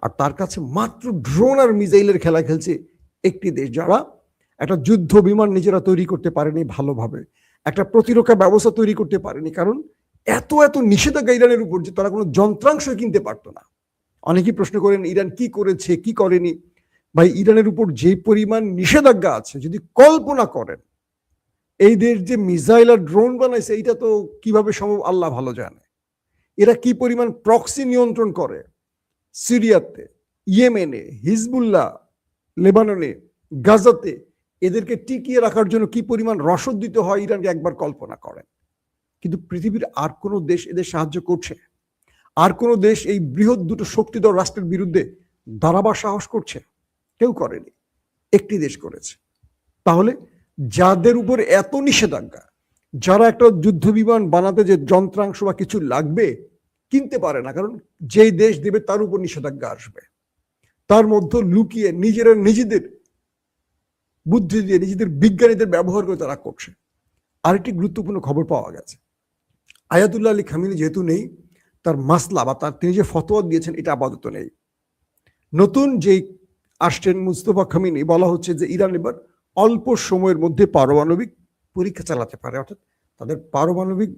আর তার কাছে মাত্র ড্রোন আর মিসাইলের খেলা খেলছে একটি দেশ, যারা একটা যুদ্ধ বিমান নিজেরা তৈরি করতে পারেনি ভালোভাবে, একটা প্রতিরক্ষা ব্যবস্থা তৈরি করতে পারেনি, কারণ এত এত নিষেধাজ্ঞা ইরানের উপর যে তারা কোনো যন্ত্রাংশ কিনতে পারতো না। অনেকেই প্রশ্ন করেন ইরান কি করেছে কি করেনি। ভাই, ইরানের উপর যে পরিমাণ নিষেধাজ্ঞা আছে, যদি কল্পনা করেন এই দেশ যে মিসাইল আর ড্রোন বানাইছে, এইটা তো কিভাবে সম্ভব আল্লাহ ভালো জানে। এরা কি পরিমাণ প্রক্সি নিয়ন্ত্রণ করে সিরিয়াতে, ইয়েমেনে, হিজবুল্লাহ, লেবাননে, গাজাতে, এদেরকে টিকিয়ে রাখার জন্য কি পরিমাণ রসদ দিতে হয় ইরানকে একবার কল্পনা করেন। কিন্তু পৃথিবীর আর কোনো দেশ এদের সাহায্য করছে? আর কোনো দেশ এই বৃহৎ দুটো শক্তিধর রাষ্ট্রের বিরুদ্ধে দাঁড়াবার সাহস করছে? কেউ করেনি, একটি দেশ করেছে। তাহলে যাদের উপর এত নিষেধাজ্ঞা, যারা একটা যুদ্ধ বিমান বানাতে যে যন্ত্রাংশ বা কিছু লাগবে কিনতে পারে না, কারণ যেই দেশ দেবে তার উপর নিষেধাজ্ঞা আসবে, তার মধ্যে লুকিয়ে নিজেদের বুদ্ধি দিয়ে, নিজেদের বিজ্ঞানীদের ব্যবহার করে তারা করছে। আরেকটি গুরুত্বপূর্ণ খবর পাওয়া গেছে, আয়াতুল্লাহ আলী খামিনি যেহেতু নেই, তার মাসলা বা তিনি যে ফতোয়া দিয়েছেন এটা আপাতত নেই। নতুন যেই আসছেন মুস্তফা খামিনি, বলা হচ্ছে যে ইরান এবার অল্প সময়ের মধ্যে পারমাণবিক পরীক্ষা চালাতে পারে, অর্থাৎ তাদের পারমাণবিক